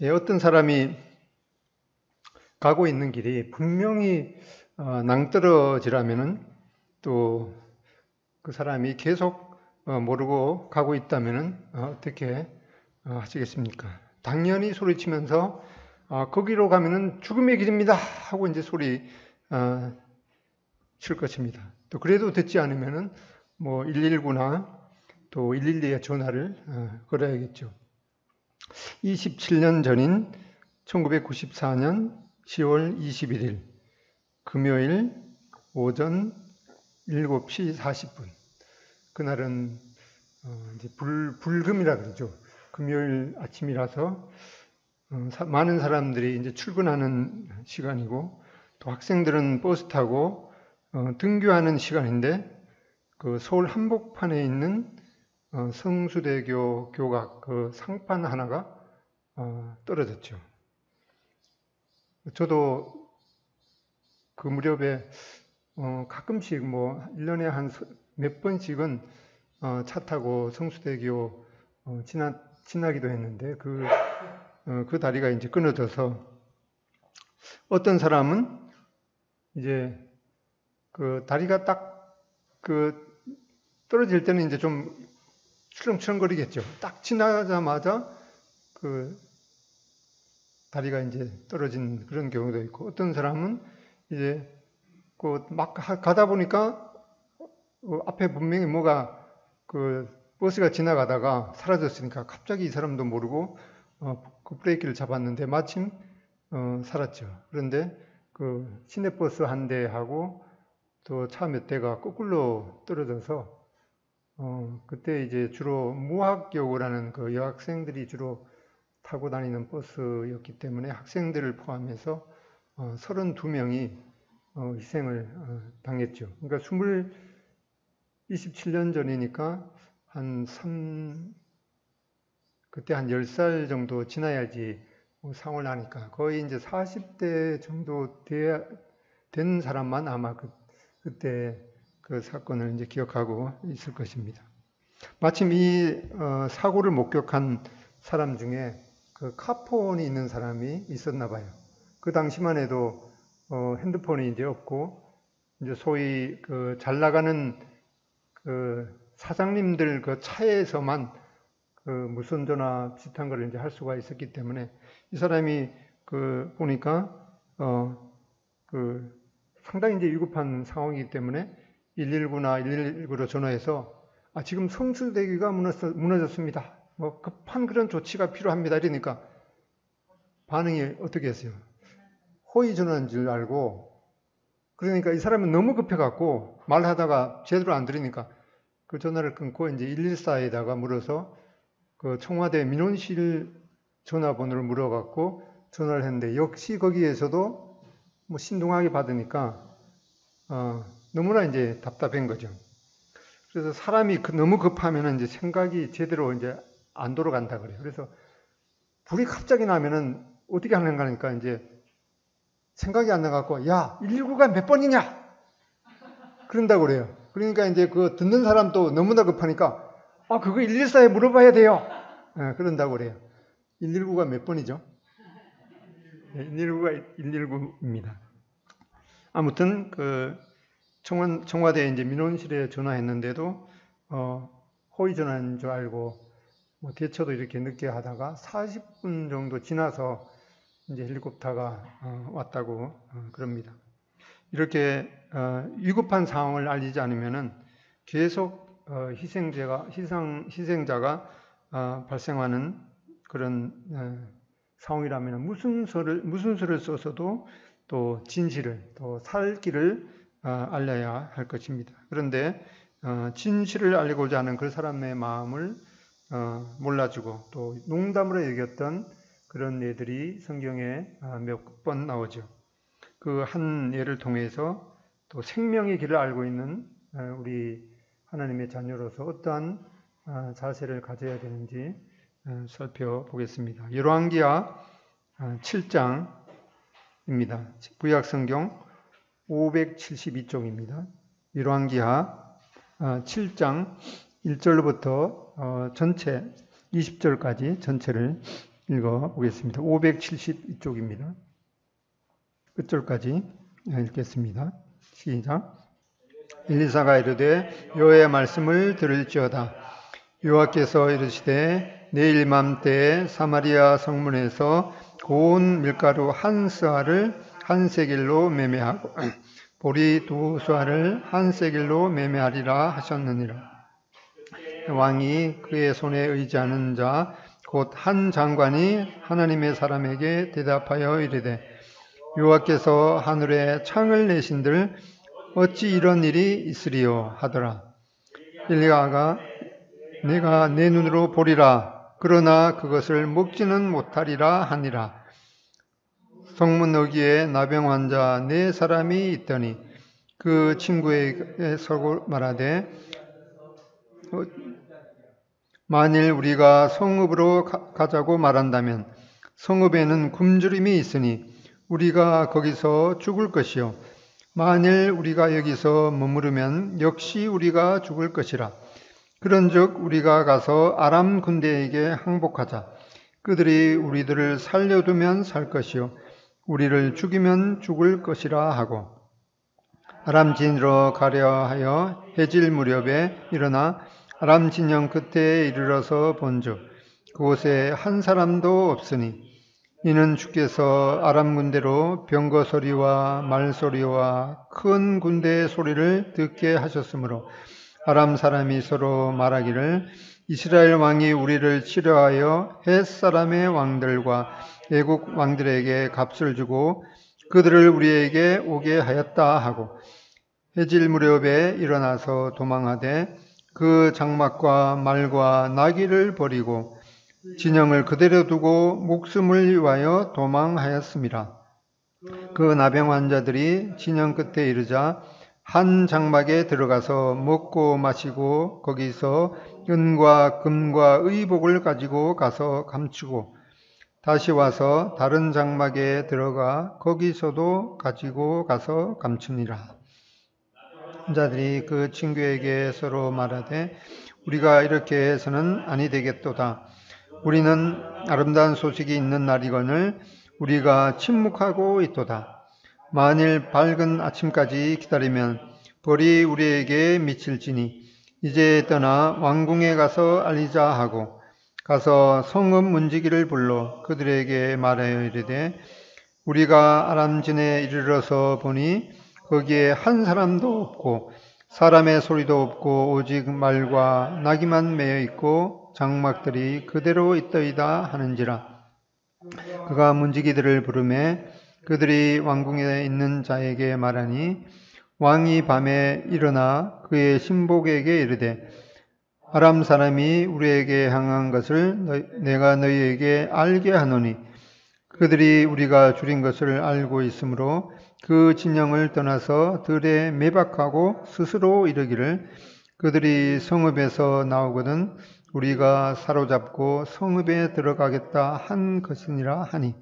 어떤 사람이 가고 있는 길이 분명히 낭떠러지라면은 또 그 사람이 계속 모르고 가고 있다면은 어떻게 하시겠습니까? 당연히 소리치면서 거기로 가면은 죽음의 길입니다 하고 이제 소리 칠 것입니다. 또 그래도 듣지 않으면은 뭐 119나 또 112에 전화를 걸어야겠죠. 27년 전인 1994년 10월 21일 금요일 오전 7시 40분. 그날은 이제 불금이라 그러죠. 금요일 아침이라서 많은 사람들이 이제 출근하는 시간이고 또 학생들은 버스 타고 등교하는 시간인데 그 서울 한복판에 있는 성수대교 교각 그 상판 하나가 떨어졌죠. 저도 그 무렵에 가끔씩 뭐 1년에 한 몇 번씩은 차 타고 성수대교 지나기도 했는데 그 다리가 이제 끊어져서 어떤 사람은 이제 그 다리가 딱 그 떨어질 때는 이제 좀 출렁출렁거리겠죠. 딱 지나자마자 그 다리가 이제 떨어진 그런 경우도 있고 어떤 사람은 이제 그 막 가다 보니까 앞에 분명히 뭐가 그 버스가 지나가다가 사라졌으니까 갑자기 이 사람도 모르고 그 브레이크를 잡았는데 마침 살았죠. 그런데 그 시내버스 한 대하고 또 차 몇 대가 거꾸로 떨어져서 그때 이제 주로 무학여고라는 그 여학생들이 주로 타고 다니는 버스였기 때문에 학생들을 포함해서 32명이 희생을 당했죠. 그러니까 27년 전이니까 그때 한 10살 정도 지나야지 상을 하니까 거의 이제 40대 정도 된 사람만 아마 그때 그 사건을 이제 기억하고 있을 것입니다. 마침 이 사고를 목격한 사람 중에 그 카폰이 있는 사람이 있었나 봐요. 그 당시만 해도 핸드폰이 이제 없고 이제 소위 그 잘 나가는 그 사장님들 그 차에서만 그 무선전화 비슷한 걸 이제 할 수가 있었기 때문에 이 사람이 그 보니까 그 상당히 이제 위급한 상황이기 때문에 119나 119로 전화해서 지금 성수대교가 무너졌습니다. 뭐 급한 그런 조치가 필요합니다. 이러니까 반응이 어떻게 했어요? 호의 전화인 줄 알고 그러니까 이 사람은 너무 급해갖고 말하다가 제대로 안 들으니까 그 전화를 끊고 이제 114에다가 물어서 그 청와대 민원실 전화번호를 물어갖고 전화를 했는데 역시 거기에서도 뭐 신중하게 받으니까 너무나 이제 답답한 거죠. 그래서 사람이 너무 급하면 이제 생각이 제대로 이제 안 돌아간다 그래요. 그래서 불이 갑자기 나면은 어떻게 하는가 하니까 이제 생각이 안 나갖고 야 119가 몇 번이냐 그런다고 그래요. 그러니까 이제 그 듣는 사람도 너무나 급하니까 그거 114에 물어봐야 돼요. 그런다고 그래요. 119가 몇 번이죠? 119가 119입니다. 아무튼 그 청와대 이제 민원실에 전화했는데도 호의 전화인 줄 알고 뭐 대처도 이렇게 늦게 하다가 40분 정도 지나서 이제 헬리콥터가 왔다고 그럽니다. 이렇게 위급한 상황을 알리지 않으면은 계속 희생자가 발생하는 그런 상황이라면 무슨 수를 써서도 또 진실을 또 살 길을 알려야 할 것입니다. 그런데 진실을 알리고자 하는 그 사람의 마음을 몰라주고 또 농담으로 여겼던 그런 예들이 성경에 몇 번 나오죠. 그 한 예를 통해서 또 생명의 길을 알고 있는 우리 하나님의 자녀로서 어떠한 자세를 가져야 되는지 살펴보겠습니다. 열왕기하 7장입니다. 구약성경 572쪽입니다. 열왕기하 7장 1절부터 전체 20절까지 전체를 읽어보겠습니다. 572쪽입니다. 끝절까지 읽겠습니다. 시작. 엘리사가 이르되 여호와의 말씀을 들을지어다. 여호와께서 이르시되 내일 맘때에 사마리아 성문에서 고운 밀가루 한 스아를 한 세겔로 매매하고 보리 두 스아를 한 세겔로 매매하리라 하셨느니라. 왕이 그의 손에 의지하는 자 곧 한 장관이 하나님의 사람에게 대답하여 이르되 여호와께서 하늘에 창을 내신들 어찌 이런 일이 있으리요 하더라. 엘리야가 내가 내 눈으로 보리라 그러나 그것을 먹지는 못하리라 하니라. 성문 어귀에 나병 환자 4사람이 있더니 그 친구에게 서고 말하되 만일 우리가 성읍으로 가자고 말한다면 성읍에는 굶주림이 있으니 우리가 거기서 죽을 것이요 만일 우리가 여기서 머무르면 역시 우리가 죽을 것이라. 그런즉 우리가 가서 아람 군대에게 항복하자. 그들이 우리들을 살려두면 살 것이요 우리를 죽이면 죽을 것이라 하고 아람 진으로 가려 하여 해질 무렵에 일어나 아람 진영 끝에 이르러서 본즉 그곳에 한 사람도 없으니 이는 주께서 아람 군대로 병거 소리와 말 소리와 큰 군대의 소리를 듣게 하셨으므로 아람 사람이 서로 말하기를 이스라엘 왕이 우리를 치려하여 헷 사람의 왕들과 애국 왕들에게 값을 주고 그들을 우리에게 오게 하였다 하고 해질 무렵에 일어나서 도망하되 그 장막과 말과 나귀를 버리고 진영을 그대로 두고 목숨을 위하여 도망하였습니다. 그 나병 환자들이 진영 끝에 이르자 한 장막에 들어가서 먹고 마시고 거기서 은과 금과 의복을 가지고 가서 감추고 다시 와서 다른 장막에 들어가 거기서도 가지고 가서 감추니라. 환자들이 그 친구에게 서로 말하되 우리가 이렇게 해서는 아니 되겠도다. 우리는 아름다운 소식이 있는 날이거늘 우리가 침묵하고 있도다. 만일 밝은 아침까지 기다리면 벌이 우리에게 미칠지니 이제 떠나 왕궁에 가서 알리자 하고 가서 성읍 문지기를 불러 그들에게 말하여 이르되 우리가 아람진에 이르러서 보니 거기에 한 사람도 없고 사람의 소리도 없고 오직 말과 나귀만 매여 있고 장막들이 그대로 있더이다 하는지라. 그가 문지기들을 부르매 그들이 왕궁에 있는 자에게 말하니 왕이 밤에 일어나 그의 신복에게 이르되 아람 사람이 우리에게 향한 것을 내가 너희에게 알게 하노니 그들이 우리가 줄인 것을 알고 있으므로 그 진영을 떠나서 들에 매박하고 스스로 이르기를 그들이 성읍에서 나오거든 우리가 사로잡고 성읍에 들어가겠다 한 것이니라 하니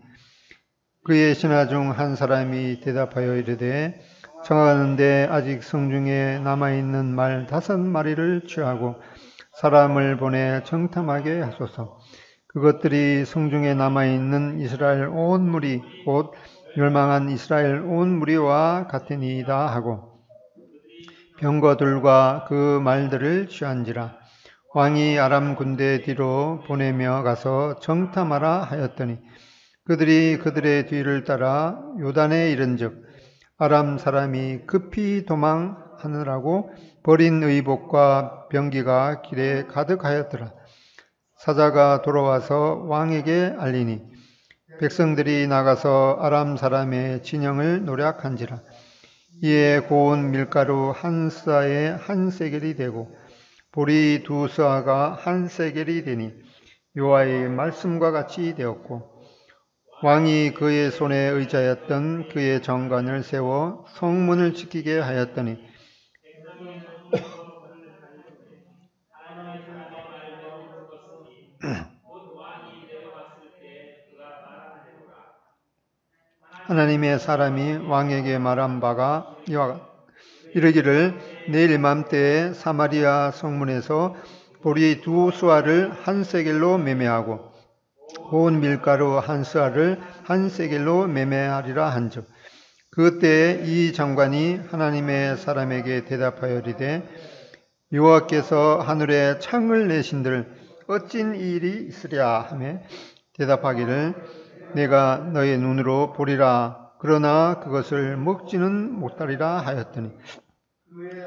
그의 신하 중 한 사람이 대답하여 이르되 청하건대 아직 성중에 남아있는 말 5마리를 취하고 사람을 보내 정탐하게 하소서. 그것들이 성중에 남아있는 이스라엘 온 무리 곧 멸망한 이스라엘 온 무리와 같으니이다 하고 병거들과 그 말들을 취한지라. 왕이 아람 군대 뒤로 보내며 가서 정탐하라 하였더니 그들이 그들의 뒤를 따라 요단에 이른즉 아람 사람이 급히 도망하느라고 버린 의복과 병기가 길에 가득하였더라. 사자가 돌아와서 왕에게 알리니 백성들이 나가서 아람 사람의 진영을 노략한지라. 이에 고운 밀가루 한 스아에 한 세겔이 되고 보리 2스아가 한 세겔이 되니 여호와의 말씀과 같이 되었고 왕이 그의 손에 의지하였던 그의 정관을 세워 성문을 지키게 하였더니 하나님의 사람이 왕에게 말한 바가 이르기를 내일 이맘때에 사마리아 성문에서 보리 2스아를 한 세겔로 매매하고 고운 밀가루 한 스아를 한 세겔로 매매하리라 한즉 그때에 이 장관이 하나님의 사람에게 대답하여 이르되 여호와께서 하늘에 창을 내신들 어찐 일이 있으랴 하며 대답하기를 내가 너의 눈으로 보리라 그러나 그것을 먹지는 못하리라 하였더니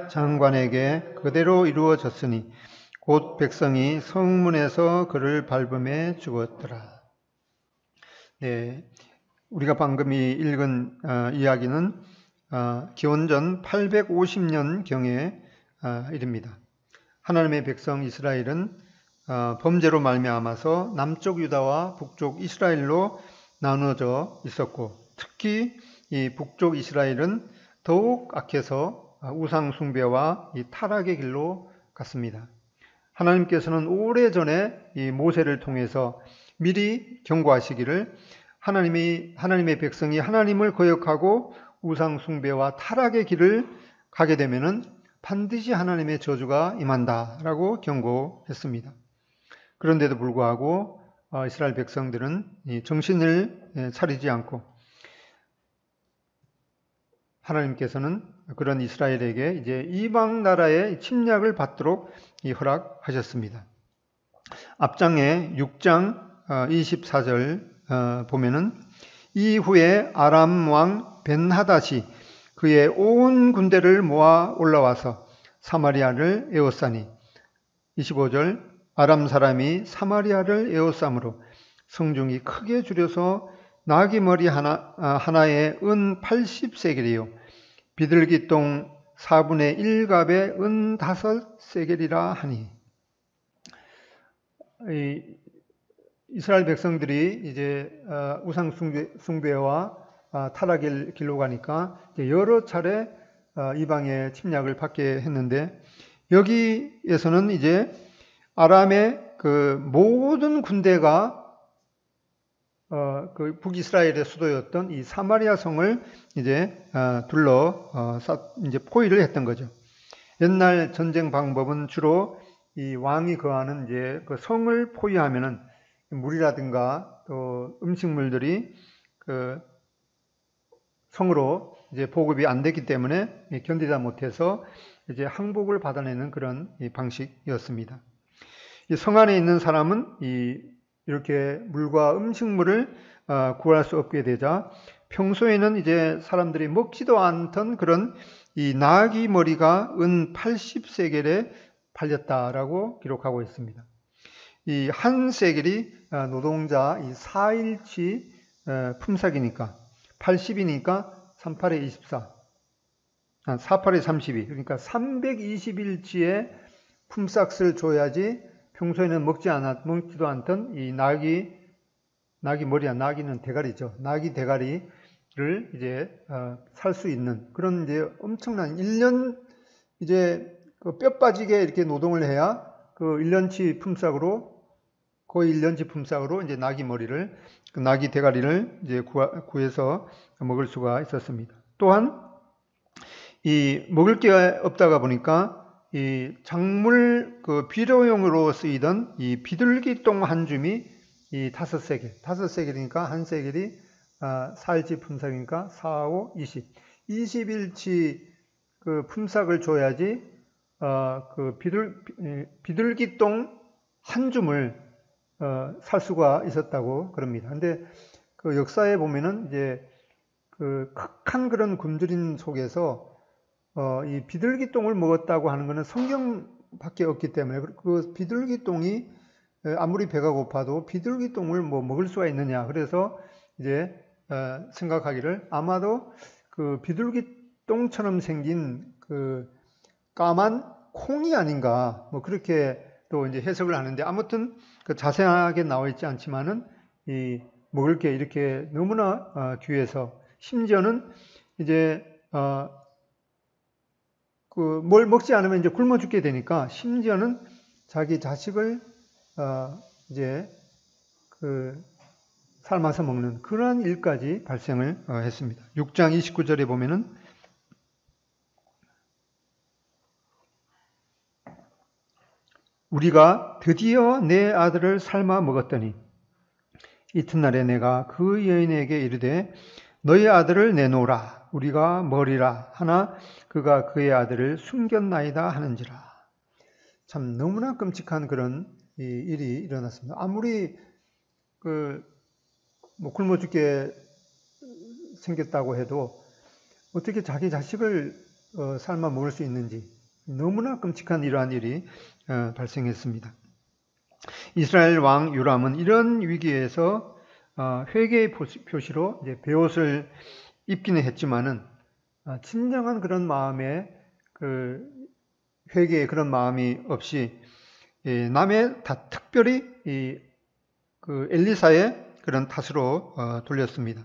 장관에게 그대로 이루어졌으니 곧 백성이 성문에서 그를 밟음에 죽었더라. 네, 우리가 방금 읽은 이야기는 기원전 850년경의 일입니다. 하나님의 백성 이스라엘은 범죄로 말미암아서 남쪽 유다와 북쪽 이스라엘로 나누어져 있었고 특히 이 북쪽 이스라엘은 더욱 악해서 우상 숭배와 이 타락의 길로 갔습니다. 하나님께서는 오래전에 이 모세를 통해서 미리 경고하시기를 하나님의 백성이 하나님을 거역하고 우상 숭배와 타락의 길을 가게 되면은 반드시 하나님의 저주가 임한다라고 경고했습니다. 그런데도 불구하고 이스라엘 백성들은 정신을 차리지 않고 하나님께서는 그런 이스라엘에게 이제 이방 나라의 침략을 받도록 허락하셨습니다. 앞장에 6장 24절 보면은 이후에 아람 왕 벤하닷이 그의 온 군대를 모아 올라와서 사마리아를 에워싸니 25절 아람 사람이 사마리아를 에워싸므로 성중이 크게 줄여서 나귀 머리 하나에 은 80세겔이요 비둘기똥 4분의 1갑에 은 5세겔이라 하니 이스라엘 백성들이 이제 우상 숭배와 타락의 길로 가니까 여러 차례 이방의 침략을 받게 했는데 여기에서는 이제 아람의 그 모든 군대가 그 북이스라엘의 수도였던 이 사마리아 성을 이제 이제 포위를 했던 거죠. 옛날 전쟁 방법은 주로 이 왕이 거하는 이제 그 성을 포위하면은 물이라든가 또 음식물들이 그 성으로 이제 보급이 안 됐기 때문에 견디다 못해서 이제 항복을 받아내는 그런 방식이었습니다. 이 성 안에 있는 사람은 이렇게 물과 음식물을 구할 수 없게 되자 평소에는 이제 사람들이 먹지도 않던 그런 이 나귀 머리가 은 80세겔에 팔렸다라고 기록하고 있습니다. 이 한 세겔이 노동자 이 4일치 품삯이니까 80이니까 38에 24, 48에 32, 그러니까 320일치의 품삯을 줘야지 평소에는 먹지도 않던 이 나귀 머리야, 나귀는 대가리죠. 나귀 대가리를 이제 살 수 있는 그런 이제 엄청난 1년 이제 그 뼈 빠지게 이렇게 노동을 해야 그 1년치 품삯으로 거의 1년치 품삯으로 이제 나귀 머리를 그 나귀 대가리를 이제 구해서 먹을 수가 있었습니다. 또한 이 먹을 게 없다가 보니까 이 작물 그 비료용으로 쓰이던 이 비둘기똥 한 줌이 이 5세겔이니까 한 세겔이 4일치 품삯이니까 4, 5, 20. 20일치 그 품삯을 줘야지 그 비둘기똥 한 줌을 살 수가 있었다고 그럽니다. 근데 그 역사에 보면은 이제 그 극한 그런 굶주림 속에서 이 비둘기똥을 먹었다고 하는 것은 성경밖에 없기 때문에 그 비둘기똥이 아무리 배가 고파도 비둘기똥을 뭐 먹을 수가 있느냐. 그래서 이제 생각하기를 아마도 그 비둘기똥처럼 생긴 그 까만 콩이 아닌가. 뭐 그렇게 또 이제 해석을 하는데 아무튼 그 자세하게 나와 있지 않지만은 이 먹을 게 이렇게 너무나 귀해서 심지어는 이제 그 뭘 먹지 않으면 이제 굶어 죽게 되니까 심지어는 자기 자식을 이제 그 삶아서 먹는 그러한 일까지 발생을 했습니다. 6장 29절에 보면은 우리가 드디어 내 아들을 삶아 먹었더니 이튿날에 내가 그 여인에게 이르되 너희 아들을 내놓으라. 우리가 머리라 하나 그가 그의 아들을 숨겼나이다 하는지라. 참 너무나 끔찍한 그런 일이 일어났습니다. 아무리 뭐 굶어 죽게 생겼다고 해도 어떻게 자기 자식을 삶아 먹을 수 있는지 너무나 끔찍한 이러한 일이 발생했습니다. 이스라엘 왕 요람은 이런 위기에서 회개의 표시로 이제 베옷을 입기는 했지만은 진정한 그런 마음에 회개의 그런 마음이 없이 남의 특별히 엘리사의 그런 탓으로 돌렸습니다.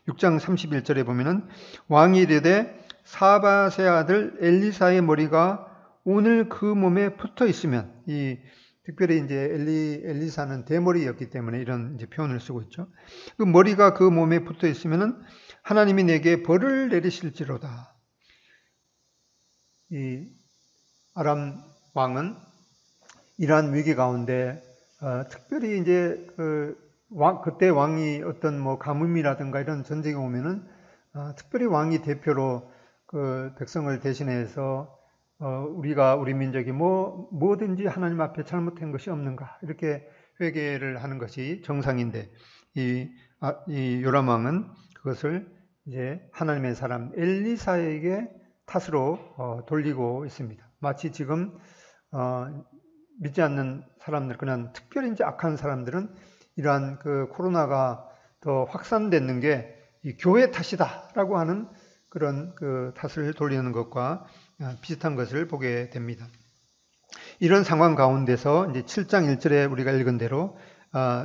6장 31절에 보면은 왕이 이르되 사밧의 아들 엘리사의 머리가 오늘 그 몸에 붙어 있으면, 특별히 이제 엘리사는 대머리였기 때문에 이런 이제 표현을 쓰고 있죠. 그 머리가 그 몸에 붙어 있으면은 하나님이 내게 벌을 내리실지로다. 이 아람 왕은 이러한 위기 가운데 특별히 이제 그때 왕이 어떤 뭐 가뭄이라든가 이런 전쟁이 오면은 특별히 왕이 대표로 그 백성을 대신해서 우리 민족이 뭐든지 하나님 앞에 잘못한 것이 없는가 이렇게 회개를 하는 것이 정상인데 이 요람 왕은 그것을 이제 하나님의 사람 엘리사에게 탓으로 돌리고 있습니다. 마치 지금 믿지 않는 사람들, 그냥 특별히 이제 악한 사람들은 이러한 그 코로나가 더 확산되는 게 이 교회 탓이다라고 하는 그런 그 탓을 돌리는 것과 비슷한 것을 보게 됩니다. 이런 상황 가운데서 이제 7장 1절에 우리가 읽은 대로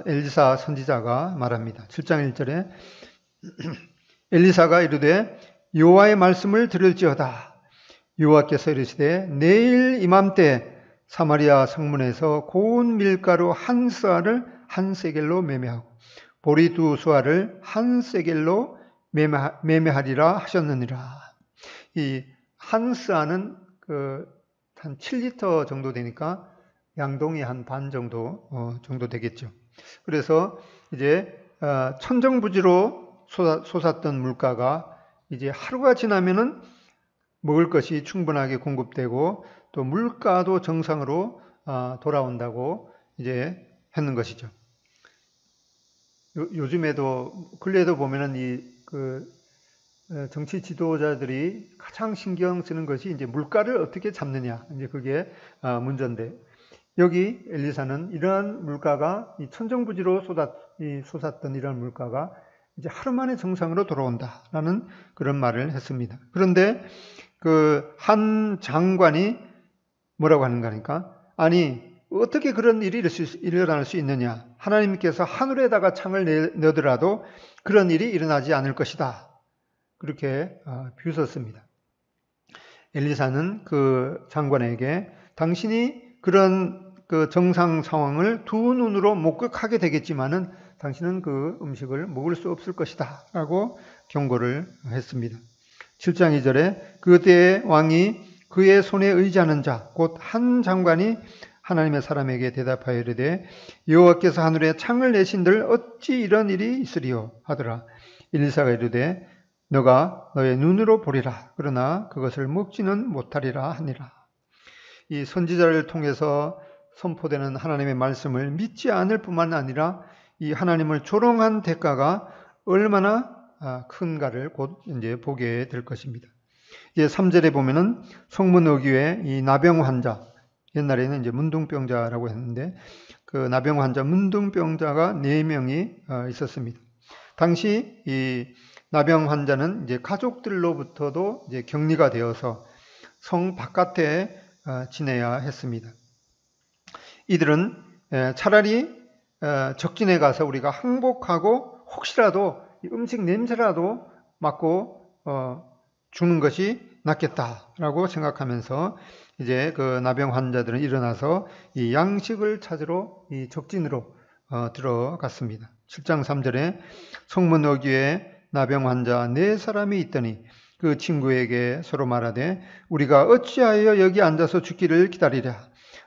엘리사 선지자가 말합니다. 7장 1절에 엘리사가 이르되 여호와의 말씀을 들을지어다. 여호와께서 이르시되 내일 이맘때 사마리아 성문에서 고운 밀가루 한 스아를 한 세겔로 매매하고 보리 두 수아를 한 세겔로 매매하리라 하셨느니라. 이 한 스아는 한 7리터 정도 되니까 양동이 한 반 정도 되겠죠. 그래서 이제 천정부지로 솟았던 물가가 이제 하루가 지나면은 먹을 것이 충분하게 공급되고 또 물가도 정상으로 돌아온다고 이제 했는 것이죠. 요즘에도 근래에도 보면은 정치 지도자들이 가장 신경 쓰는 것이 이제 물가를 어떻게 잡느냐, 이제 그게 문제인데 여기 엘리사는 이러한 물가가 이 천정부지로 솟았던 이러한 물가가 이제 하루 만에 정상으로 돌아온다라는 그런 말을 했습니다. 그런데 그 한 장관이 뭐라고 하는가 하니까 아니 어떻게 그런 일이 일어날 수 있느냐, 하나님께서 하늘에다가 창을 내더라도 그런 일이 일어나지 않을 것이다, 그렇게 비웃었습니다. 엘리사는 그 장관에게 당신이 그런 그 정상 상황을 두 눈으로 목격하게 되겠지만은 당신은 그 음식을 먹을 수 없을 것이다 라고 경고를 했습니다. 7장 2절에 그때의 왕이 그의 손에 의지하는 자 곧 한 장관이 하나님의 사람에게 대답하여 이르되 여호와께서 하늘에 창을 내신들 어찌 이런 일이 있으리요 하더라. 엘리사가 이르되 너가 너의 눈으로 보리라. 그러나 그것을 먹지는 못하리라 하니라. 이 선지자를 통해서 선포되는 하나님의 말씀을 믿지 않을 뿐만 아니라 이 하나님을 조롱한 대가가 얼마나 큰가를 곧 이제 보게 될 것입니다. 이제 3절에 보면은 성문 어귀에 이 나병 환자, 옛날에는 이제 문둥병자라고 했는데 그 나병 환자, 문둥병자가 4명이 있었습니다. 당시 이 나병 환자는 이제 가족들로부터도 이제 격리가 되어서 성 바깥에 지내야 했습니다. 이들은 차라리 적진에 가서 우리가 항복하고 혹시라도 음식 냄새라도 맡고 죽는 것이 낫겠다라고 생각하면서 이제 그 나병 환자들은 일어나서 이 양식을 찾으러 이 적진으로 들어갔습니다. 7장 3절에 성문 어귀에 나병 환자 4사람이 있더니 그 친구에게 서로 말하되 우리가 어찌하여 여기 앉아서 죽기를 기다리랴.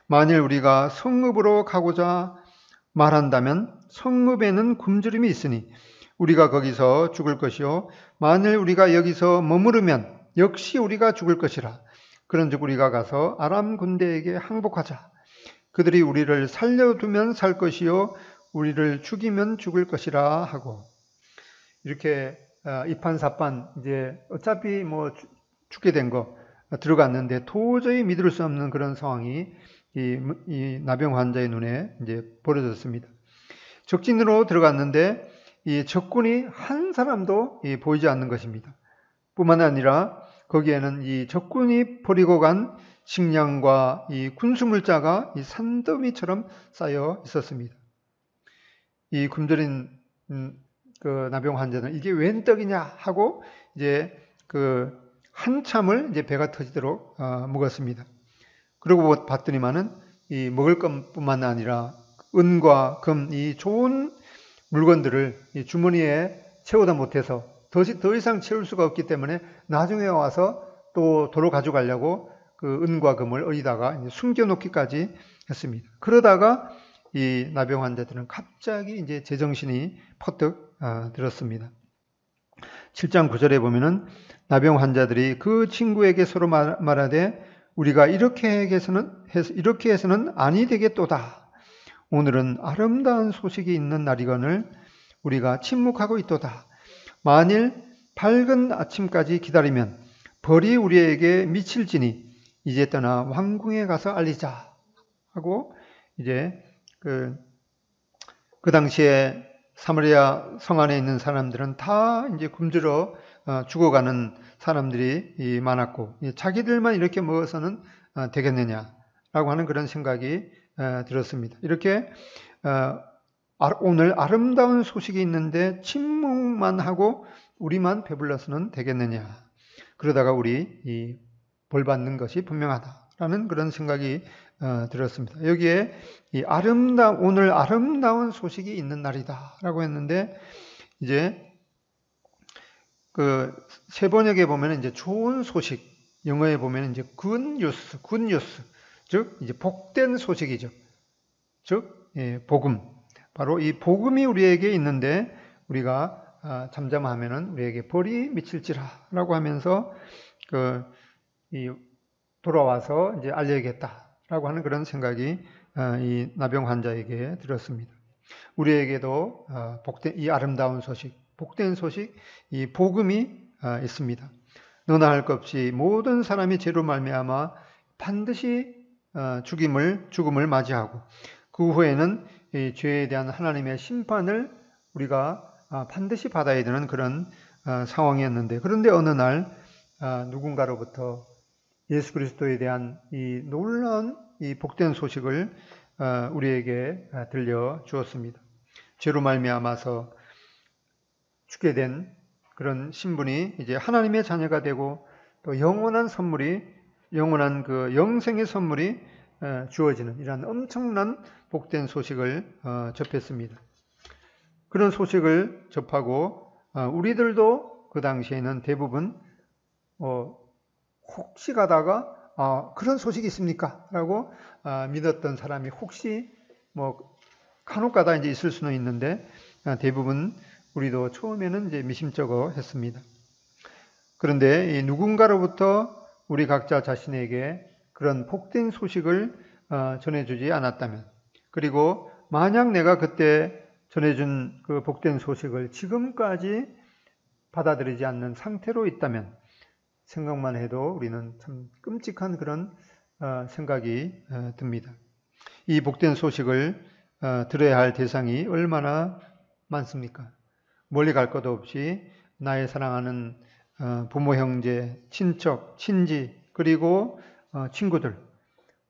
만일 우리가 성읍으로 가고자 말한다면 성읍에는 굶주림이 있으니 우리가 거기서 죽을 것이요 만일 우리가 여기서 머무르면 역시 우리가 죽을 것이라. 그런즉 우리가 가서 아람 군대에게 항복하자. 그들이 우리를 살려두면 살 것이요 우리를 죽이면 죽을 것이라 하고. 이렇게 이판사판 이제 어차피 뭐 죽게 된 거 들어갔는데 도저히 믿을 수 없는 그런 상황이 이 나병 환자의 눈에 이제 벌어졌습니다. 적진으로 들어갔는데 이 적군이 한 사람도 보이지 않는 것입니다. 뿐만 아니라 거기에는 이 적군이 버리고 간 식량과 이 군수물자가 이 산더미처럼 쌓여 있었습니다. 이 굶주린 그 나병 환자는 이게 웬 떡이냐 하고 이제 그 한참을 이제 배가 터지도록 먹었습니다. 그러고 봤더니만은 이 먹을 것뿐만 아니라 은과 금, 이 좋은 물건들을 이 주머니에 채우다 못해서 더 이상 채울 수가 없기 때문에 나중에 와서 또 도로 가져가려고 그 은과 금을 어디다가 숨겨놓기까지 했습니다. 그러다가 이 나병 환자들은 갑자기 이제 제정신이 퍼뜩 들었습니다. 7장 9절에 보면은 나병 환자들이 그 친구에게 서로 말하되 우리가 이렇게 해서는 아니 되겠도다. 오늘은 아름다운 소식이 있는 날이거늘 우리가 침묵하고 있도다. 만일 밝은 아침까지 기다리면 벌이 우리에게 미칠지니 이제 떠나 왕궁에 가서 알리자 하고 이제 그 당시에 사마리아 성 안에 있는 사람들은 다 이제 굶주려 죽어가는 사람들이 많았고 자기들만 이렇게 먹어서는 되겠느냐라고 하는 그런 생각이 들었습니다. 이렇게 오늘 아름다운 소식이 있는데 침묵만 하고 우리만 배불러서는 되겠느냐. 그러다가 우리 벌 받는 것이 분명하다라는 그런 생각이 들었습니다. 여기에 오늘 아름다운 소식이 있는 날이다라고 했는데 이제 그 세 번역에 보면 이제 좋은 소식, 영어에 보면 이제 good news, 즉 이제 복된 소식이죠. 즉 복음. 바로 이 복음이 우리에게 있는데 우리가 잠잠하면은 우리에게 벌이 미칠지라라고 하면서 돌아와서 이제 알려야겠다라고 하는 그런 생각이 이 나병 환자에게 들었습니다. 우리에게도 이 아름다운 소식, 복된 소식, 이 복음이 있습니다. 너나 할 것 없이 모든 사람이 죄로 말미암아 반드시 죽음을 맞이하고 그 후에는 이 죄에 대한 하나님의 심판을 우리가 반드시 받아야 되는 그런 상황이었는데 그런데 어느 날 누군가로부터 예수 그리스도에 대한 이 놀라운 이 복된 소식을 우리에게 들려 주었습니다. 죄로 말미암아서 죽게 된 그런 신분이 이제 하나님의 자녀가 되고 또 영원한 그 영생의 선물이 주어지는 이런 엄청난 복된 소식을 접했습니다. 그런 소식을 접하고 우리들도 그 당시에는 대부분 혹시 가다가 그런 소식이 있습니까? 라고 믿었던 사람이 혹시 간혹 가다 이제 있을 수는 있는데 대부분 우리도 처음에는 이제 미심쩍어 했습니다. 그런데 이 누군가로부터 우리 각자 자신에게 그런 복된 소식을 전해주지 않았다면, 그리고 만약 내가 그때 전해준 그 복된 소식을 지금까지 받아들이지 않는 상태로 있다면 생각만 해도 우리는 참 끔찍한 그런 생각이 듭니다. 이 복된 소식을 들어야 할 대상이 얼마나 많습니까? 멀리 갈 것도 없이 나의 사랑하는 부모, 형제, 친척, 친지, 그리고 친구들,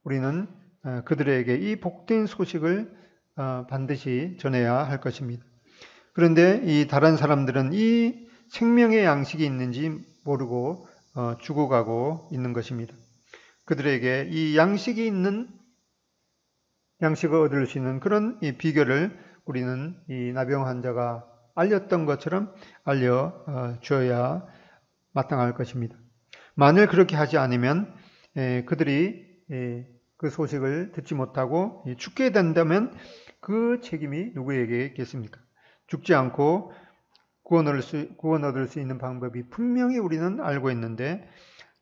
우리는 그들에게 이 복된 소식을 반드시 전해야 할 것입니다. 그런데 이 다른 사람들은 이 생명의 양식이 있는지 모르고 죽어가고 있는 것입니다. 그들에게 이 양식을 얻을 수 있는 그런 이 비결을 우리는 이 나병 환자가 알렸던 것처럼 알려줘야 마땅할 것입니다. 만일 그렇게 하지 않으면 그들이 그 소식을 듣지 못하고 죽게 된다면 그 책임이 누구에게 있겠습니까? 죽지 않고 구원 얻을 수 있는 방법이 분명히 우리는 알고 있는데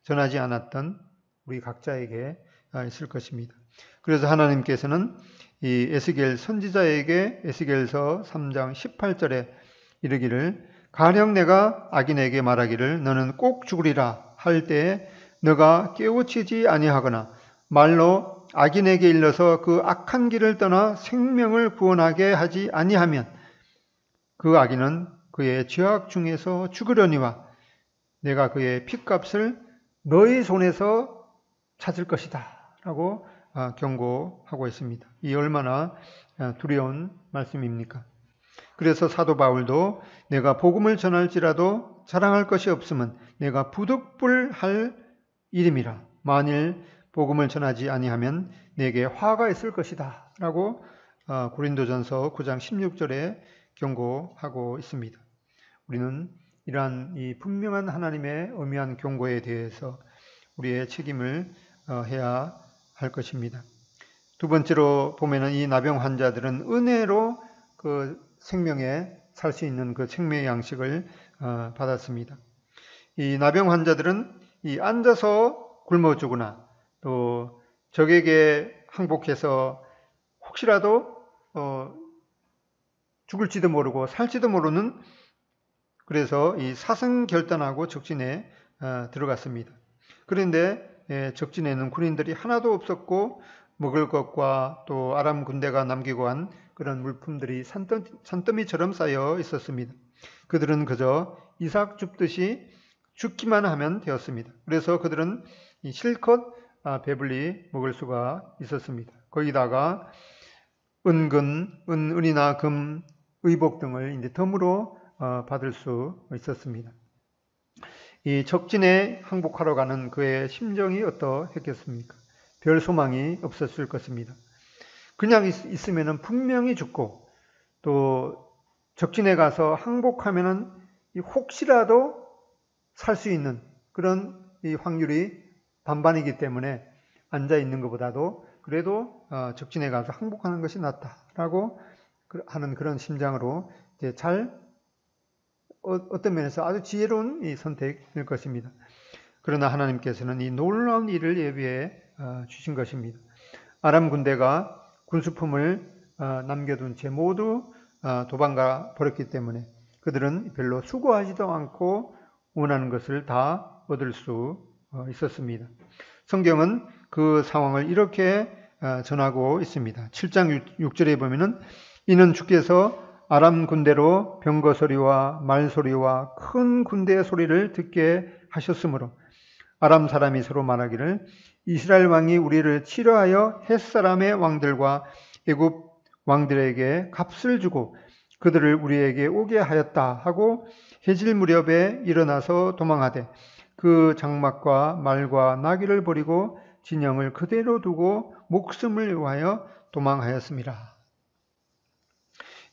전하지 않았던 우리 각자에게 있을 것입니다. 그래서 하나님께서는 이 에스겔 선지자에게 에스겔서 3장 18절에 이르기를 가령 내가 악인에게 말하기를 너는 꼭 죽으리라 할 때에 너가 깨우치지 아니하거나 말로 악인에게 일러서 그 악한 길을 떠나 생명을 구원하게 하지 아니하면 그 악인은 그의 죄악 중에서 죽으려니와 내가 그의 핏값을 너희 손에서 찾을 것이다 라고 경고하고 있습니다. 이 얼마나 두려운 말씀입니까? 그래서 사도 바울도 내가 복음을 전할지라도 자랑할 것이 없으면 내가 부득불할 일임이라. 만일 복음을 전하지 아니하면 내게 화가 있을 것이다 라고 고린도전서 9장 16절에 경고하고 있습니다. 우리는 이러한 이 분명한 하나님의 엄미한 경고에 대해서 우리의 책임을 해야 할 것입니다. 두 번째로 보면은 이 나병 환자들은 은혜로 그 생명에 살 수 있는 그 생명의 양식을 받았습니다. 이 나병 환자들은 이 앉아서 굶어 죽거나 또 적에게 항복해서 혹시라도 죽을지도 모르고 살지도 모르는 그래서 이 사승결단하고 적진에 들어갔습니다. 그런데 적진에는 군인들이 하나도 없었고 먹을 것과 또 아람 군대가 남기고 한 그런 물품들이 산더미처럼 쌓여 있었습니다. 그들은 그저 이삭 줍듯이 죽기만 하면 되었습니다. 그래서 그들은 실컷 배불리 먹을 수가 있었습니다. 거기다가 은이나 금, 의복 등을 이제 덤으로 받을 수 있었습니다. 이 적진에 항복하러 가는 그의 심정이 어떠했겠습니까? 별 소망이 없었을 것입니다. 그냥 있으면은 분명히 죽고 또 적진에 가서 항복하면은 혹시라도 살 수 있는 그런 이 확률이 반반이기 때문에 앉아 있는 것보다도 그래도 적진에 가서 항복하는 것이 낫다라고 하는 그런 심장으로 이제 어떤 면에서 아주 지혜로운 이 선택일 것입니다. 그러나 하나님께서는 이 놀라운 일을 예비해 주신 것입니다. 아람 군대가 군수품을 남겨둔 채 모두 도망가 버렸기 때문에 그들은 별로 수고하지도 않고 원하는 것을 다 얻을 수 있었습니다. 성경은 그 상황을 이렇게 전하고 있습니다. 7장 6절에 보면은 이는 주께서 아람 군대로 병거 소리와 말 소리와 큰 군대의 소리를 듣게 하셨으므로 아람 사람이 서로 말하기를 이스라엘 왕이 우리를 치려하여 헷사람의 왕들과 애굽 왕들에게 값을 주고 그들을 우리에게 오게 하였다 하고 해질 무렵에 일어나서 도망하되 그 장막과 말과 나귀를 버리고 진영을 그대로 두고 목숨을 위하여 도망하였습니다.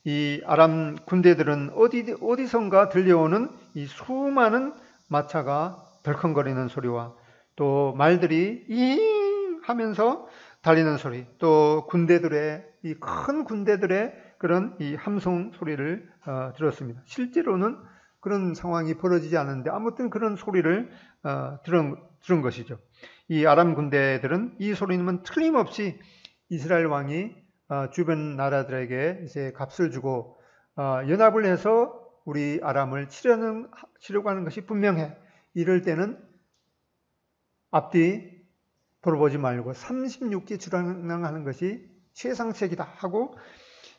이 아람 군대들은 어디선가 들려오는 이 수많은 마차가 덜컹거리는 소리와 또 말들이 잉 하면서 달리는 소리, 또 군대들의 이 큰 군대들의 그런 이 함성 소리를 들었습니다. 실제로는 그런 상황이 벌어지지 않았는데 아무튼 그런 소리를 들은 것이죠. 이 아람 군대들은 이 소리는 틀림없이 이스라엘 왕이 주변 나라들에게 이제 값을 주고 연합을 해서 우리 아람을 치려고 하는 것이 분명해. 이럴 때는 앞뒤 돌아보지 말고 36기 주량하는 것이 최상책이다 하고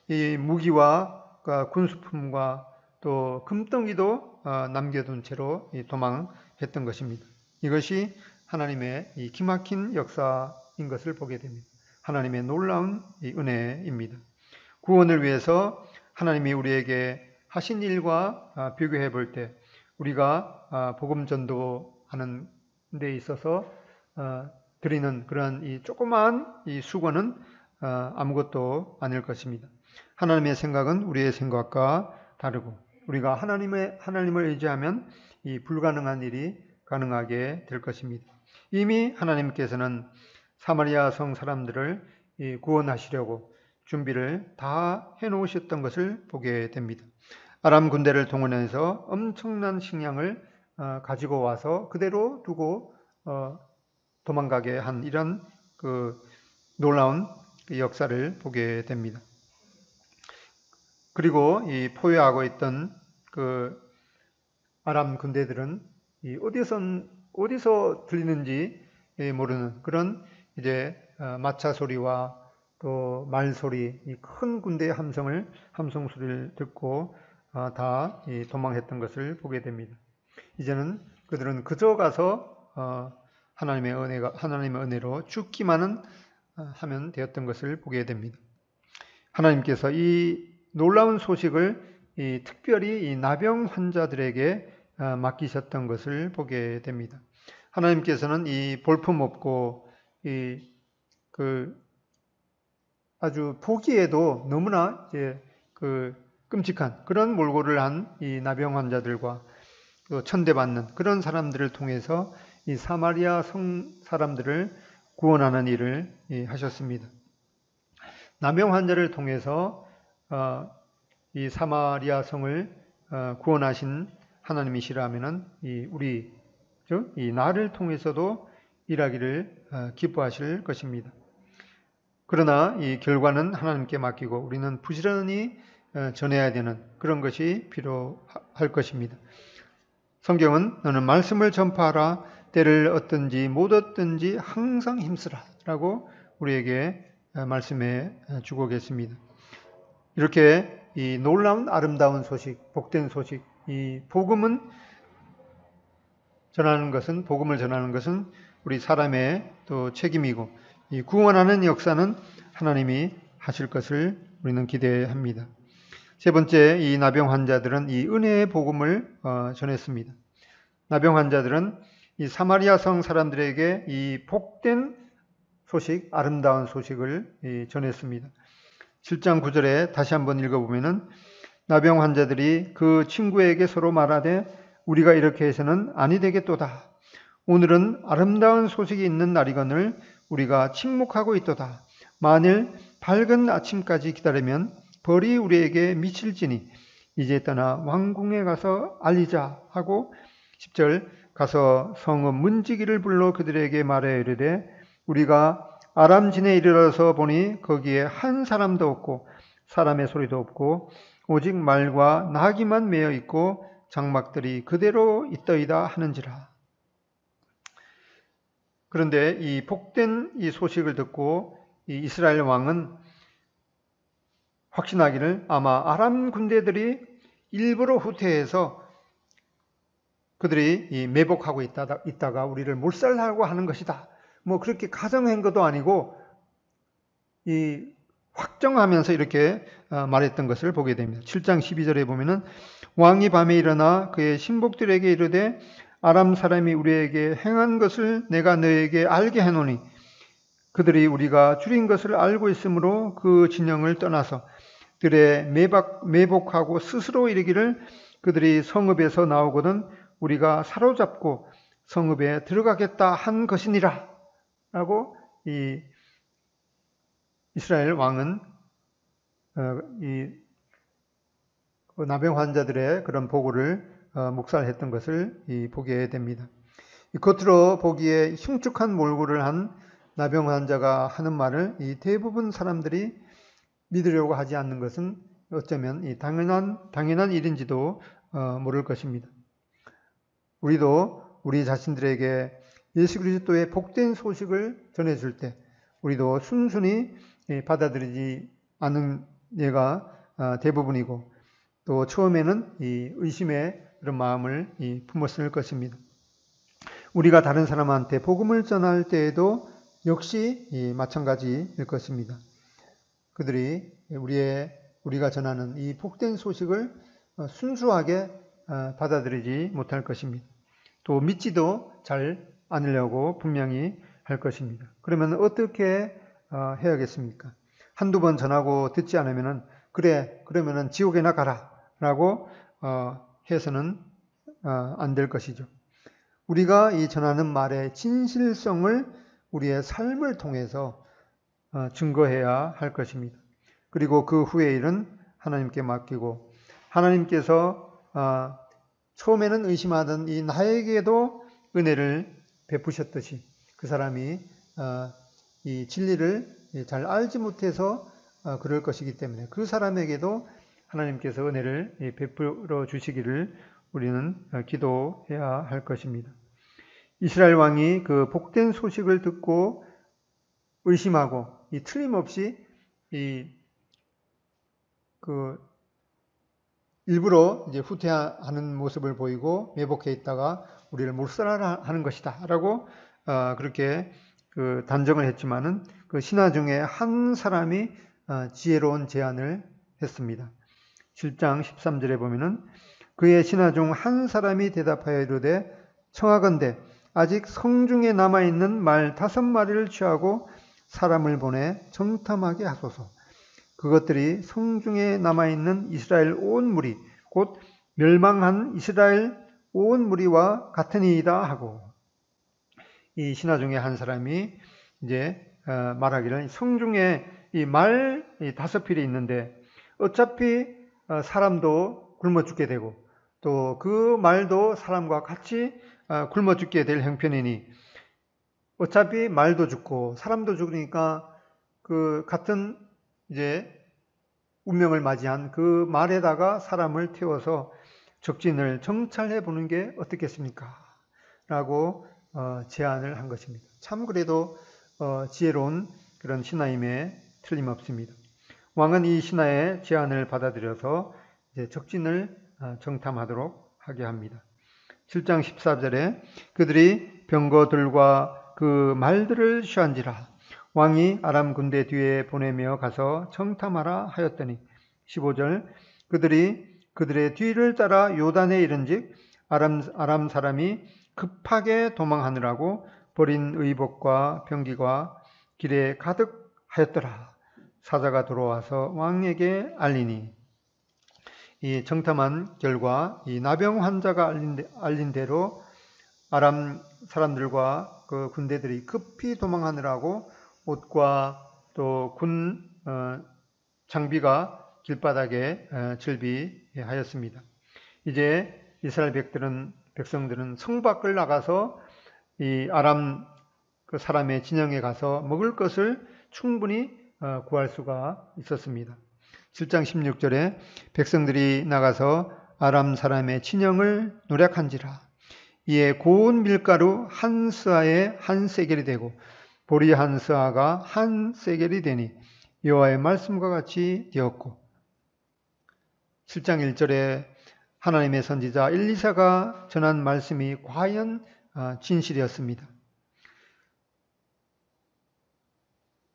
이 무기와 군수품과 또 금덩이도 남겨둔 채로 도망했던 것입니다. 이것이 하나님의 이 기막힌 역사인 것을 보게 됩니다. 하나님의 놀라운 은혜입니다. 구원을 위해서 하나님이 우리에게 하신 일과 비교해 볼 때 우리가 복음 전도하는 데 있어서 드리는 그런 이 조그마한 이 수고는 아무것도 아닐 것입니다. 하나님의 생각은 우리의 생각과 다르고 우리가 하나님을 의지하면 이 불가능한 일이 가능하게 될 것입니다. 이미 하나님께서는 사마리아 성 사람들을 구원하시려고 준비를 다 해놓으셨던 것을 보게 됩니다. 아람 군대를 동원해서 엄청난 식량을 가지고 와서 그대로 두고 도망가게 한 이런 그 놀라운 역사를 보게 됩니다. 그리고 이 포위하고 있던 그 아람 군대들은 이 어디서 들리는지 모르는 그런 이제 마차 소리와 또 말 소리, 이 큰 군대의 함성 소리를 듣고 다 도망했던 것을 보게 됩니다. 이제는 그들은 그저 가서 하나님의 은혜로 죽기만은 하면 되었던 것을 보게 됩니다. 하나님께서 이 놀라운 소식을 특별히 이 나병 환자들에게 맡기셨던 것을 보게 됩니다. 하나님께서는 이 볼품없고 아주 보기에도 너무나 끔찍한 그런 몰골을 한 이 나병 환자들과 천대받는 그런 사람들을 통해서 이 사마리아 성 사람들을 구원하는 일을 하셨습니다. 나병 환자를 통해서 이 사마리아 성을 구원하신 하나님이시라면은 이 나를 통해서도 일하기를 기뻐하실 것입니다. 그러나 이 결과는 하나님께 맡기고 우리는 부지런히 전해야 되는 그런 것이 필요할 것입니다. 성경은 너는 말씀을 전파하라. 때를 얻든지 못 얻든지 항상 힘쓰라 라고 우리에게 말씀해 주고 계십니다. 이렇게 이 놀라운 아름다운 소식, 복된 소식, 이 복음을 전하는 것은 우리 사람의 또 책임이고 이 구원하는 역사는 하나님이 하실 것을 우리는 기대합니다. 세 번째, 이 나병 환자들은 이 은혜의 복음을 전했습니다. 나병 환자들은 이 사마리아 성 사람들에게 이 복된 소식, 아름다운 소식을 전했습니다. 7장 9절에 다시 한번 읽어보면은 나병 환자들이 그 친구에게 서로 말하되 우리가 이렇게 해서는 아니 되겠도다. 오늘은 아름다운 소식이 있는 날이거늘 우리가 침묵하고 있도다. 만일 밝은 아침까지 기다리면 벌이 우리에게 미칠지니 이제 떠나 왕궁에 가서 알리자 하고 10절 가서 성읍 문지기를 불러 그들에게 말해 이르되 우리가 아람진에 이르러서 보니 거기에 한 사람도 없고 사람의 소리도 없고 오직 말과 나귀만 매어 있고 장막들이 그대로 있더이다 하는지라. 그런데 이 복된 이 소식을 듣고 이 이스라엘 왕은 확신하기를 아마 아람 군대들이 일부러 후퇴해서 그들이 매복하고 있다가 우리를 몰살하고 하는 것이다. 뭐 그렇게 가정한 것도 아니고 확정하면서 이렇게 말했던 것을 보게 됩니다. 7장 12절에 보면은 왕이 밤에 일어나 그의 신복들에게 이르되 아람 사람이 우리에게 행한 것을 내가 너에게 알게 해노니 그들이 우리가 줄인 것을 알고 있으므로 그 진영을 떠나서 들에 매복하고 스스로 이르기를 그들이 성읍에서 나오거든 우리가 사로잡고 성읍에 들어가겠다 한 것이니라 라고 이 이스라엘 왕은 이 나병 환자들의 그런 보고를 묵살했던 것을 보게 됩니다. 겉으로 보기에 흉측한 몰골을 한 나병 환자가 하는 말을 이 대부분 사람들이 믿으려고 하지 않는 것은 어쩌면 이 당연한 일인지도 모를 것입니다. 우리도 우리 자신들에게 예수 그리스도의 복된 소식을 전해줄 때 우리도 순순히 받아들이지 않는 예가 대부분이고 또 처음에는 이 의심의 그런 마음을 품었을 것입니다. 우리가 다른 사람한테 복음을 전할 때에도 역시 마찬가지일 것입니다. 그들이 우리가 전하는 이 복된 소식을 순수하게 받아들이지 못할 것입니다. 또 믿지도 잘 않으려고 분명히 할 것입니다. 그러면 어떻게 해야겠습니까? 한두 번 전하고 듣지 않으면은 그러면은 지옥에나 가라 라고 해서는 안 될 것이죠. 우리가 이 전하는 말의 진실성을 우리의 삶을 통해서 증거해야 할 것입니다. 그리고 그 후의 일은 하나님께 맡기고, 하나님께서 처음에는 의심하던 이 나에게도 은혜를 베푸셨듯이 그 사람이 이 진리를 잘 알지 못해서 그럴 것이기 때문에 그 사람에게도 하나님께서 은혜를 베풀어 주시기를 우리는 기도해야 할 것입니다. 이스라엘 왕이 그 복된 소식을 듣고 의심하고 틀림없이 일부러 이제 후퇴하는 모습을 보이고 매복해 있다가 우리를 몰살하라 하는 것이다라고 그렇게 단정을 했지만은 그 신하 중에 한 사람이 지혜로운 제안을 했습니다. 7장 13절에 보면은 그의 신하 중 한 사람이 대답하여 이르되 청하건대 아직 성중에 남아있는 말 5마리를 취하고 사람을 보내 정탐하게 하소서. 그것들이 성중에 남아있는 이스라엘 온 무리 곧 멸망한 이스라엘 온 무리와 같으니이다 하고, 이 신하 중에 한 사람이 이제 말하기를 성중에 이 말 5필이 있는데 어차피 사람도 굶어 죽게 되고 또 그 말도 사람과 같이 굶어 죽게 될 형편이니 어차피 말도 죽고 사람도 죽으니까 그 같은 이제 운명을 맞이한 그 말에다가 사람을 태워서 적진을 정찰해 보는 게 어떻겠습니까? 라고 제안을 한 것입니다. 참 그래도 지혜로운 그런 신하임에 틀림없습니다. 왕은 이 신하의 제안을 받아들여서 이제 적진을 정탐하도록 하게 합니다. 7장 14절에 그들이 병거들과 그 말들을 취한지라 왕이 아람 군대 뒤에 보내며 가서 정탐하라 하였더니, 15절 그들이 그들의 뒤를 따라 요단에 이른즉 아람 사람이 급하게 도망하느라고 버린 의복과 병기가 길에 가득하였더라. 사자가 돌아와서 왕에게 알리니, 이 정탐한 결과 이 나병 환자가 알린 대로 아람 사람들과 그 군대들이 급히 도망하느라고 옷과 또 군 장비가 길바닥에 즐비하였습니다. 이제 이스라엘 백성들은 성 밖을 나가서 이 아람 그 사람의 진영에 가서 먹을 것을 충분히 구할 수가 있었습니다. 7장 16절에 백성들이 나가서 아람 사람의 진영을 노략한지라 이에 고운 밀가루 한 스아에 한 세겔이 되고 보리 한 스아가 한 세겔이 되니 여호와의 말씀과 같이 되었고, 7장 1절에 하나님의 선지자 엘리사가 전한 말씀이 과연 진실이었습니다.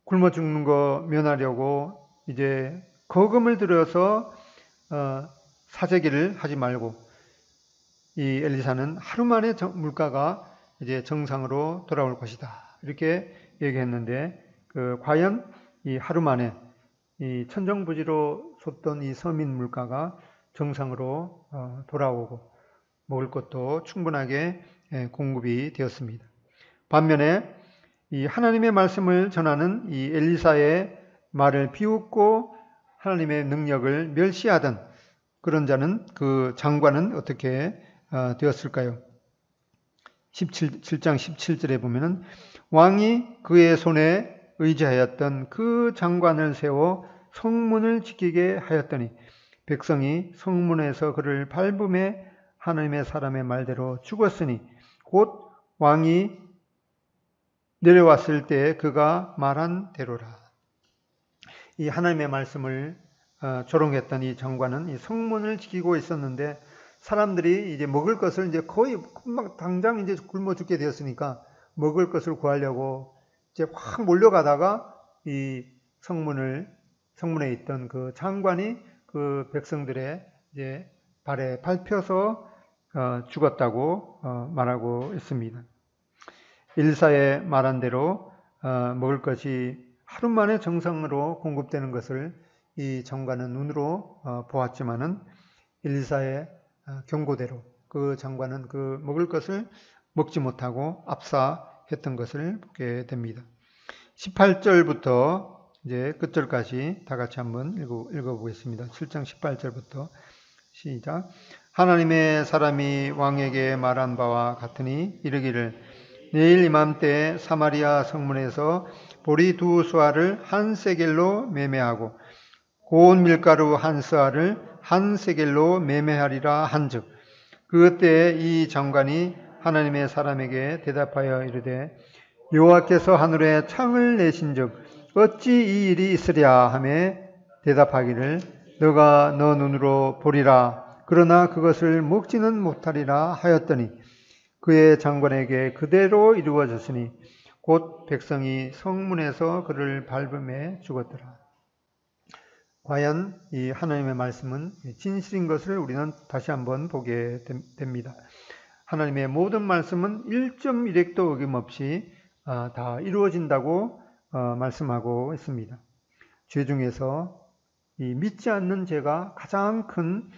굶어 죽는 거 면하려고 이제 거금을 들여서 사재기를 하지 말고 이 엘리사는 하루 만에 물가가 이제 정상으로 돌아올 것이다 이렇게 얘기했는데 과연 이 하루 만에 이 천정부지로 솟던 이 서민 물가가 정상으로 돌아오고 먹을 것도 충분하게 공급이 되었습니다. 반면에 이 하나님의 말씀을 전하는 이 엘리사의 말을 비웃고 하나님의 능력을 멸시하던 그런 자는 그 장관은 어떻게 되었을까요? 7장 17절에 보면은 왕이 그의 손에 의지하였던 그 장관을 세워 성문을 지키게 하였더니 백성이 성문에서 그를 밟음에 하나님의 사람의 말대로 죽었으니 곧 왕이 내려왔을 때 그가 말한 대로라. 이 하나님의 말씀을 조롱했던 이 장관은 이 성문을 지키고 있었는데 사람들이 이제 먹을 것을 이제 거의 금방 당장 이제 굶어 죽게 되었으니까 먹을 것을 구하려고 이제 확 몰려가다가 이 성문에 있던 그 장관이 그 백성들의 이제 발에 밟혀서 죽었다고 말하고 있습니다. 일사의 말한 대로 먹을 것이 하루 만에 정상으로 공급되는 것을 이 장관은 눈으로 보았지만은 일사의 경고대로 그 장관은 그 먹을 것을 먹지 못하고 압사했던 것을 보게 됩니다. 18절부터 이제 끝절까지 다 같이 한번 읽어보겠습니다. 7장 18절부터 시작. 하나님의 사람이 왕에게 말한 바와 같으니 이르기를 내일 이맘때 사마리아 성문에서 보리 2수알을 한 세겔로 매매하고 고운 밀가루 한 스알을 한 세겔로 매매하리라 한즉 그때에 이 장관이 하나님의 사람에게 대답하여 이르되 여호와께서 하늘에 창을 내신즉 어찌 이 일이 있으랴 하며 대답하기를 너가 너 눈으로 보리라 그러나 그것을 먹지는 못하리라 하였더니 그의 장관에게 그대로 이루어졌으니 곧 백성이 성문에서 그를 밟음에 죽었더라. 과연 이 하나님의 말씀은 진실인 것을 우리는 다시 한번 보게 됩니다. 하나님의 모든 말씀은 1.1획도 어김없이 다 이루어진다고 말씀하고 있습니다. 죄 중에서 이 믿지 않는 죄가 가장 큰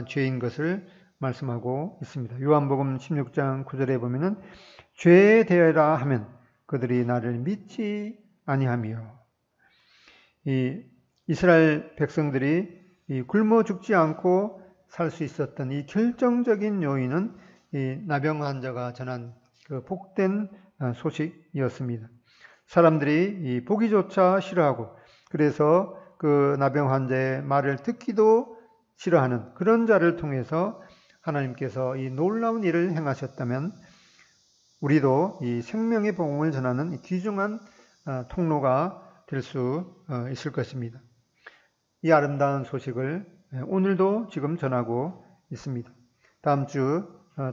죄인 것을 말씀하고 있습니다. 요한복음 16장 9절에 보면은 죄에 대하라 하면 그들이 나를 믿지 아니하며 이 이스라엘 백성들이 이 굶어 죽지 않고 살 수 있었던 이 결정적인 요인은 이 나병 환자가 전한 그 복된 소식이었습니다. 사람들이 이 보기조차 싫어하고 그래서 그 나병 환자의 말을 듣기도 싫어하는 그런 자를 통해서 하나님께서 이 놀라운 일을 행하셨다면 우리도 이 생명의 복음을 전하는 귀중한 통로가 될 수 있을 것입니다. 이 아름다운 소식을 오늘도 지금 전하고 있습니다. 다음 주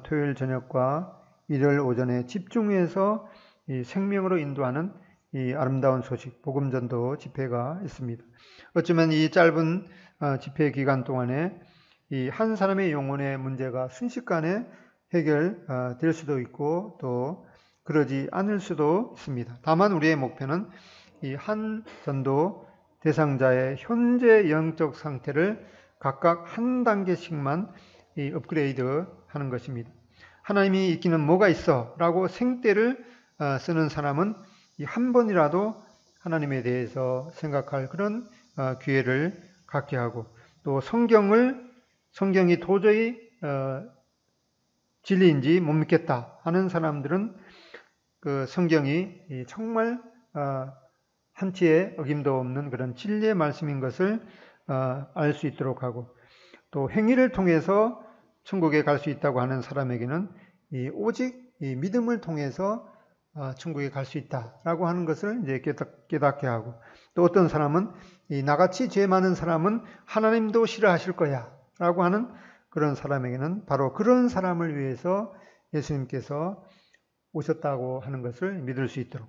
토요일 저녁과 일요일 오전에 집중해서 이 생명으로 인도하는 이 아름다운 소식, 복음전도 집회가 있습니다. 어쩌면 이 짧은 집회 기간 동안에 이 한 사람의 영혼의 문제가 순식간에 해결될 수도 있고 또 그러지 않을 수도 있습니다. 다만 우리의 목표는 이 한 전도 대상자의 현재 영적 상태를 각각 한 단계씩만 이 업그레이드 하는 것입니다. 하나님이 있기는 뭐가 있어? 라고 생떼를 쓰는 사람은 이 한 번이라도 하나님에 대해서 생각할 그런 기회를 갖게 하고 또 성경이 도저히 진리인지 못 믿겠다 하는 사람들은 그 성경이 정말 한치의 어김도 없는 그런 진리의 말씀인 것을 알 수 있도록 하고 또 행위를 통해서 천국에 갈 수 있다고 하는 사람에게는 오직 이 믿음을 통해서 천국에 갈 수 있다라고 하는 것을 이제 깨닫게 하고 또 어떤 사람은 나같이 죄 많은 사람은 하나님도 싫어하실 거야라고 하는 그런 사람에게는 바로 그런 사람을 위해서 예수님께서 오셨다고 하는 것을 믿을 수 있도록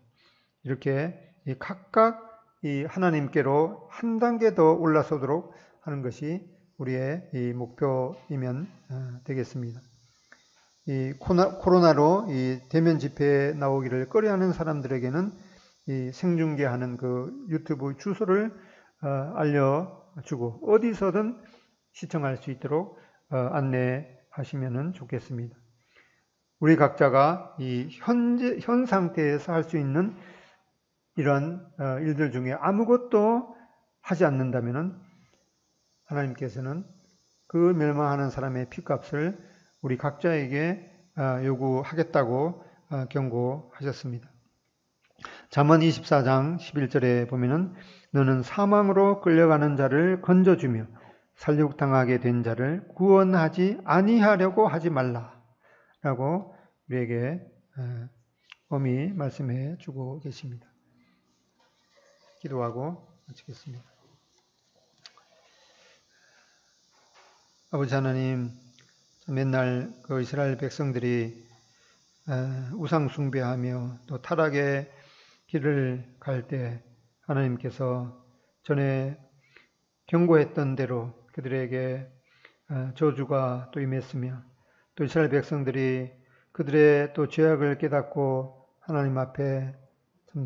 이렇게 각각 이 하나님께로 한 단계 더 올라서도록 하는 것이 우리의 이 목표이면 되겠습니다. 이 코로나로 이 대면 집회에 나오기를 꺼려하는 사람들에게는 이 생중계하는 그 유튜브 주소를 알려주고 어디서든 시청할 수 있도록 안내하시면 좋겠습니다. 우리 각자가 이 현 상태에서 할 수 있는 이런 일들 중에 아무것도 하지 않는다면 하나님께서는 그 멸망하는 사람의 피값을 우리 각자에게 요구하겠다고 경고하셨습니다. 잠언 24장 11절에 보면은 너는 사망으로 끌려가는 자를 건져주며 살육당하게 된 자를 구원하지 아니하려고 하지 말라라고 우리에게 엄히 말씀해 주고 계십니다. 기도하고 마치겠습니다. 아버지 하나님, 맨날 그 이스라엘 백성들이 우상 숭배하며 또 타락의 길을 갈 때 하나님께서 전에 경고했던 대로 그들에게 저주가 또 임했으며 또 이스라엘 백성들이 그들의 또 죄악을 깨닫고 하나님 앞에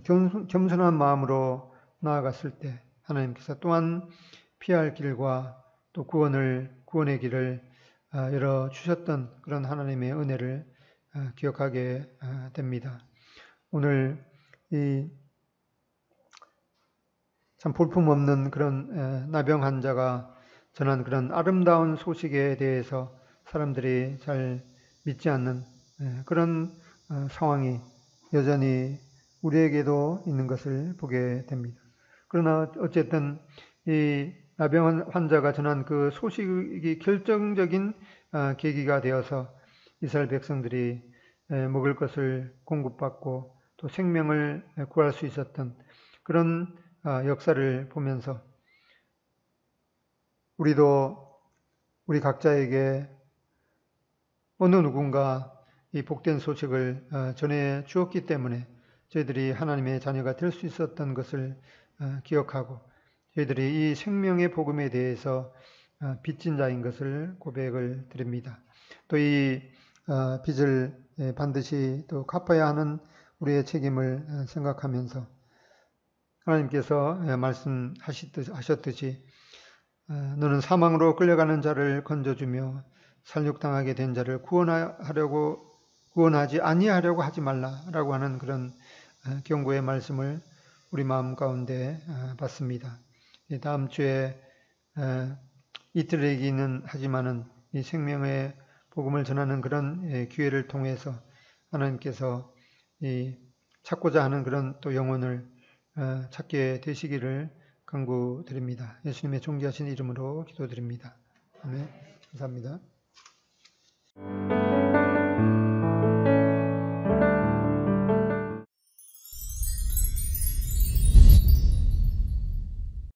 좀 겸손한 마음으로 나아갔을 때 하나님께서 또한 피할 길과 또 구원의 길을 열어주셨던 그런 하나님의 은혜를 기억하게 됩니다. 오늘 이 참 볼품없는 그런 나병 환자가 전한 그런 아름다운 소식에 대해서 사람들이 잘 믿지 않는 그런 상황이 여전히 우리에게도 있는 것을 보게 됩니다. 그러나 어쨌든 이 나병 환자가 전한 그 소식이 결정적인 계기가 되어서 이스라엘 백성들이 먹을 것을 공급받고 또 생명을 구할 수 있었던 그런 역사를 보면서 우리도 우리 각자에게 어느 누군가 이 복된 소식을 전해 주었기 때문에 저희들이 하나님의 자녀가 될 수 있었던 것을 기억하고 저희들이 이 생명의 복음에 대해서 빚진 자인 것을 고백을 드립니다. 또 이 빚을 반드시 또 갚아야 하는 우리의 책임을 생각하면서 하나님께서 말씀하셨듯이 너는 사망으로 끌려가는 자를 건져주며 살육당하게 된 자를 구원하지 아니하려고 하지 말라라고 하는 그런 경고의 말씀을 우리 마음 가운데 받습니다. 다음 주에 이틀이기는 하지만은 이 생명의 복음을 전하는 그런 기회를 통해서 하나님께서 이 찾고자 하는 그런 또 영혼을 찾게 되시기를 간구드립니다. 예수님의 존귀하신 이름으로 기도드립니다. 아멘. 감사합니다.